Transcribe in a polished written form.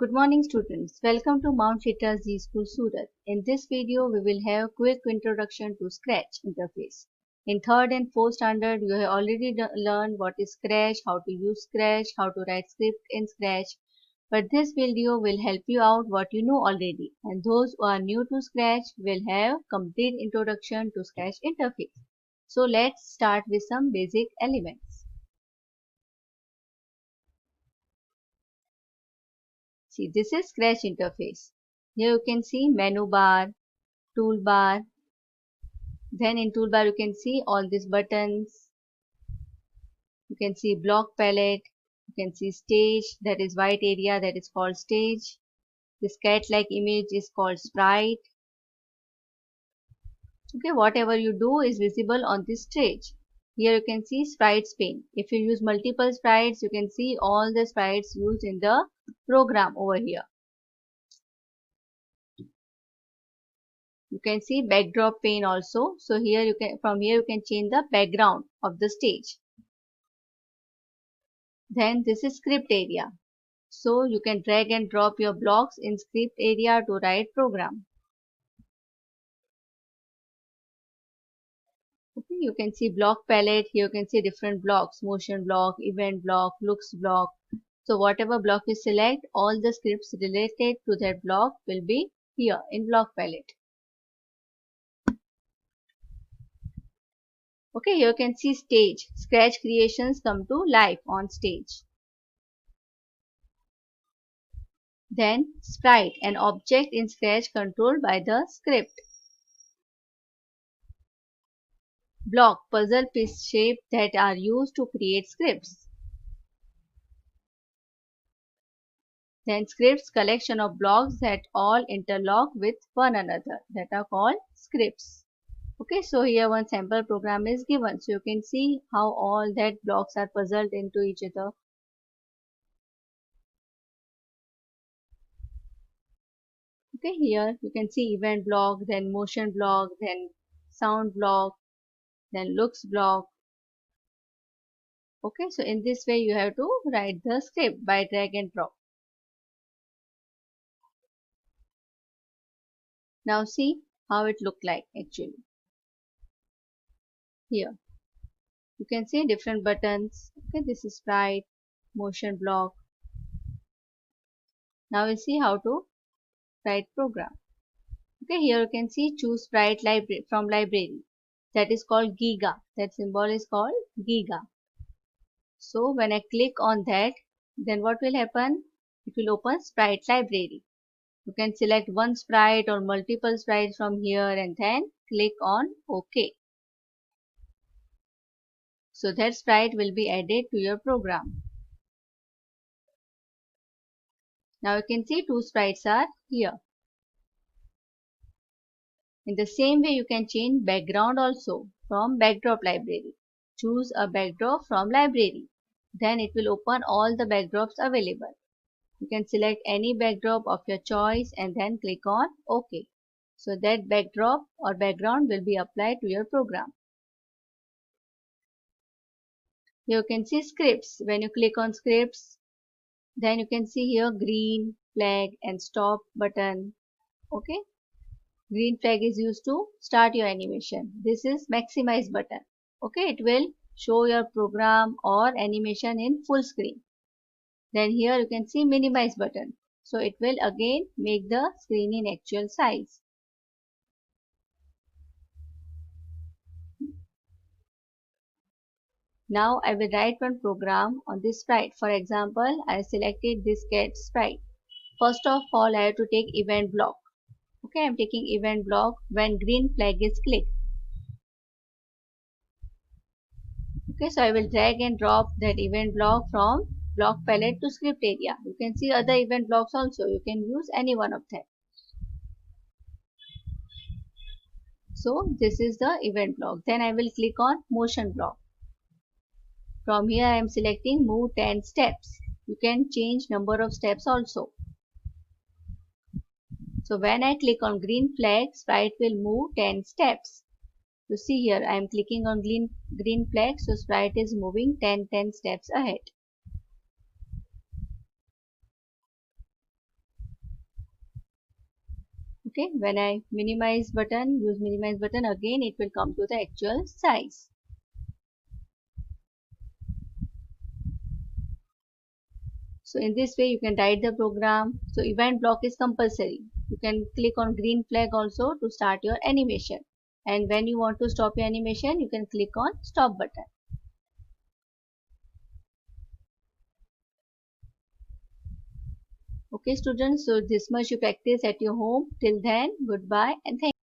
Good morning students. Welcome to Mount Shitra Z School Surat. In this video we will have a quick introduction to Scratch interface. In 3rd and 4th standard you have already learned what is Scratch, how to use Scratch, how to write script in Scratch. But this video will help you out what you know already, and those who are new to Scratch will have complete introduction to Scratch interface. So let's start with some basic elements. See, this is Scratch interface. Here you can see menu bar, toolbar. Then in toolbar you can see all these buttons. You can see block palette. You can see stage, that is white area, that is called stage. This cat-like image is called sprite. Okay, whatever you do is visible on this stage. Here you can see sprites pane. If you use multiple sprites, you can see all the sprites used in the program over here. You can see backdrop pane also. So here you can, from here you can change the background of the stage. Then this is script area. So you can drag and drop your blocks in script area to write program. Okay, you can see block palette. Here you can see different blocks: motion block, event block, looks block. So whatever block you select, all the scripts related to that block will be here in block palette. Okay, here you can see stage. Scratch creations come to life on stage. Then sprite, an object in Scratch controlled by the script. Block, puzzle piece shape that are used to create scripts. Then scripts, collection of blocks that all interlock with one another, that are called scripts. Okay, so here one sample program is given. So you can see how all that blocks are puzzled into each other. Okay, here you can see event block, then motion block, then sound block, then looks block. Okay, so in this way you have to write the script by drag and drop. Now see how it look like actually. Here you can see different buttons. Okay, this is sprite, motion block. Now we see how to write program. Okay, here you can see choose sprite library from library. That is called Giga. That symbol is called Giga. So when I click on that, then what will happen? It will open sprite library. You can select one sprite or multiple sprites from here and then click on OK. So that sprite will be added to your program. Now you can see two sprites are here. In the same way you can change background also from backdrop library. Choose a backdrop from library. Then it will open all the backdrops available. You can select any backdrop of your choice and then click on OK. So that backdrop or background will be applied to your program. Here you can see scripts. When you click on scripts, then you can see here green flag and stop button. Okay. Green flag is used to start your animation. This is maximize button. Okay, it will show your program or animation in full screen. Then here you can see minimize button. So it will again make the screen in actual size. Now I will write one program on this sprite. For example, I selected this cat sprite. First of all, I have to take event block. Okay, I am taking event block when green flag is clicked. Okay, so I will drag and drop that event block from block palette to script area. You can see other event blocks also. You can use any one of them. So this is the event block. Then I will click on motion block. From here I am selecting move 10 steps. You can change number of steps also. So when I click on green flag, sprite will move 10 steps. You see here I am clicking on green flag, so sprite is moving 10 steps ahead. Okay, when I minimize button, use minimize button, again it will come to the actual size. So in this way you can write the program. So event block is compulsory. You can click on green flag also to start your animation. And when you want to stop your animation, you can click on stop button. Okay students, so this much you practice at your home. Till then, goodbye and thank you.